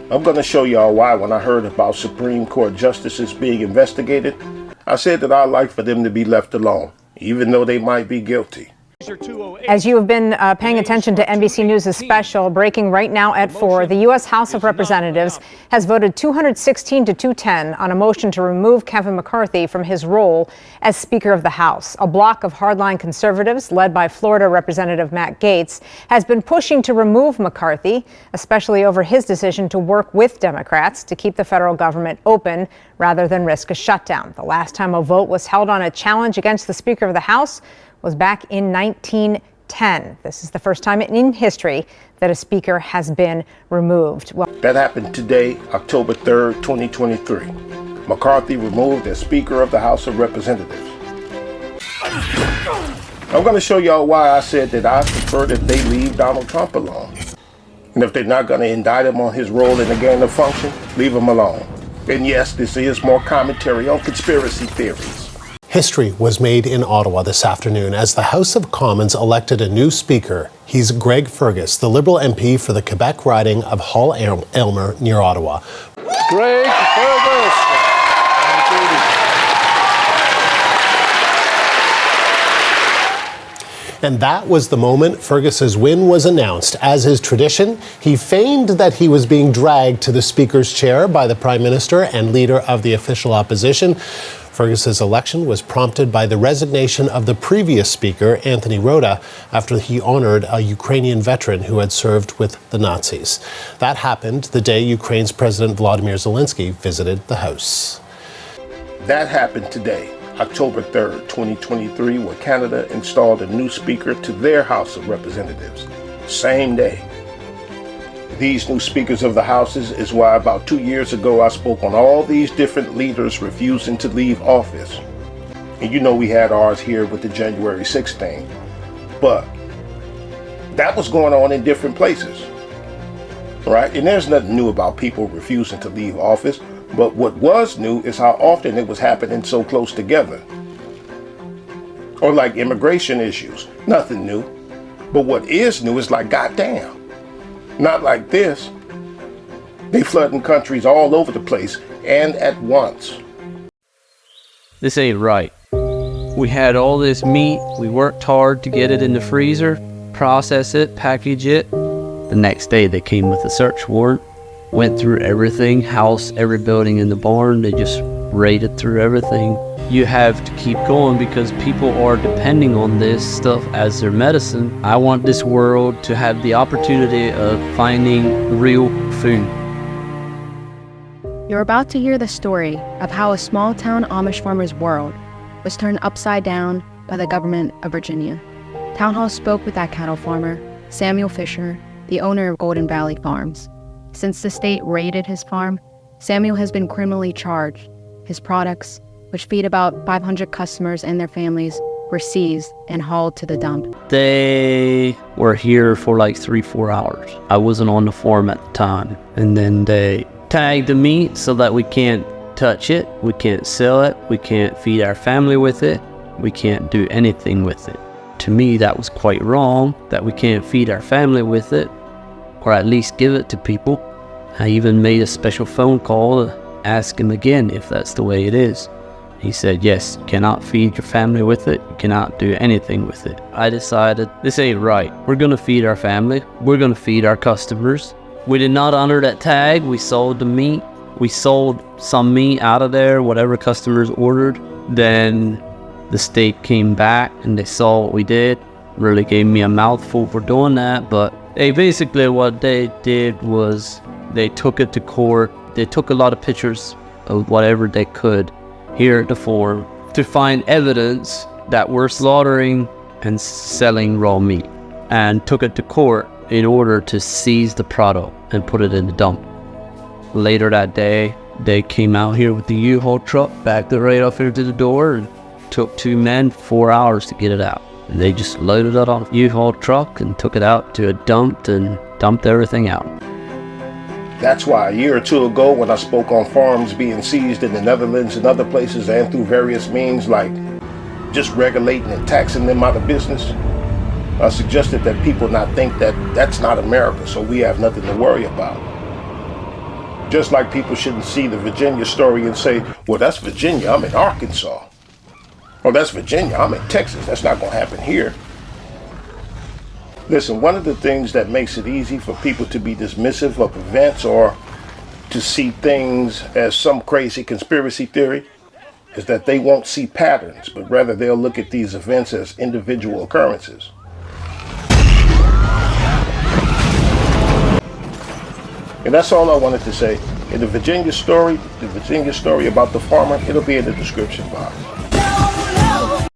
I'm going to show y'all why when I heard about Supreme Court justices being investigated, I said that I'd like for them to be left alone, even though they might be guilty. As you have been paying attention to NBC News' special, breaking right now at 4, the U.S. House of Representatives has voted 216 to 210 on a motion to remove Kevin McCarthy from his role as Speaker of the House. A bloc of hardline conservatives, led by Florida Representative Matt Gaetz, has been pushing to remove McCarthy, especially over his decision to work with Democrats to keep the federal government open rather than risk a shutdown. The last time a vote was held on a challenge against the Speaker of the House was back in 1910. This is the first time in history that a speaker has been removed. Well, that happened today, October 3rd, 2023. McCarthy removed as Speaker of the House of Representatives. I'm going to show y'all why I said that I prefer that they leave Donald Trump alone. And if they're not going to indict him on his role in the gain of function, leave him alone. And yes, this is more commentary on conspiracy theories. History was made in Ottawa this afternoon as the House of Commons elected a new speaker. He's Greg Fergus, the Liberal MP for the Quebec riding of Hull-Aylmer near Ottawa. Greg Fergus. And that was the moment Fergus's win was announced. As is tradition, he feigned that he was being dragged to the Speaker's chair by the Prime Minister and leader of the official opposition. Fergus's election was prompted by the resignation of the previous Speaker, Anthony Rota, after he honored a Ukrainian veteran who had served with the Nazis. That happened the day Ukraine's President Volodymyr Zelensky visited the House. That happened today, October 3rd, 2023, where Canada installed a new Speaker to their House of Representatives. Same day. These new speakers of the houses is why about 2 years ago I spoke on all these different leaders refusing to leave office. And you know we had ours here with the January 6th thing. But that was going on in different places, right? And there's nothing new about people refusing to leave office. But what was new is how often it was happening so close together. Or like immigration issues, nothing new. But what is new is like, goddamn. Not like this. They flooding countries all over the place and at once. This ain't right. We had all this meat, we worked hard to get it in the freezer, process it, package it. The next day they came with a search warrant, went through everything, house, every building in the barn, they just raided through everything. You have to keep going because people are depending on this stuff as their medicine. I want this world to have the opportunity of finding real food. You're about to hear the story of how a small-town Amish farmer's world was turned upside down by the government of Virginia. Town Hall spoke with that cattle farmer, Samuel Fisher, the owner of Golden Valley Farms. Since the state raided his farm, Samuel has been criminally charged. His products, which feed about 500 customers and their families, were seized and hauled to the dump. They were here for like 3-4 hours. I wasn't on the farm at the time. And then they tagged the meat so that we can't touch it, we can't sell it, we can't feed our family with it, we can't do anything with it. To me, that was quite wrong, that we can't feed our family with it, or at least give it to people. I even made a special phone call to ask him again if that's the way it is. He said, yes, you cannot feed your family with it. You cannot do anything with it. I decided, this ain't right. We're going to feed our family. We're going to feed our customers. We did not honor that tag. We sold the meat. We sold some meat out of there, whatever customers ordered. Then the state came back and they saw what we did. Really gave me a mouthful for doing that. But basically what they did was they took it to court. They took a lot of pictures of whatever they could here at the farm to find evidence that we're slaughtering and selling raw meat, and took it to court in order to seize the product and put it in the dump. Later that day, they came out here with the U-Haul truck, backed it right up here to the door, and took 2 men 4 hours to get it out. And they just loaded it on a U-Haul truck and took it out to a dump and dumped everything out. That's why a year or two ago when I spoke on farms being seized in the Netherlands and other places and through various means like just regulating and taxing them out of business, I suggested that people not think that that's not America, so we have nothing to worry about. Just like people shouldn't see the Virginia story and say, well, that's Virginia, I'm in Arkansas. Or that's Virginia, I'm in Texas. That's not going to happen here. Listen, one of the things that makes it easy for people to be dismissive of events or to see things as some crazy conspiracy theory is that they won't see patterns, but rather they'll look at these events as individual occurrences. And that's all I wanted to say. In the Virginia story about the farmer, it'll be in the description box.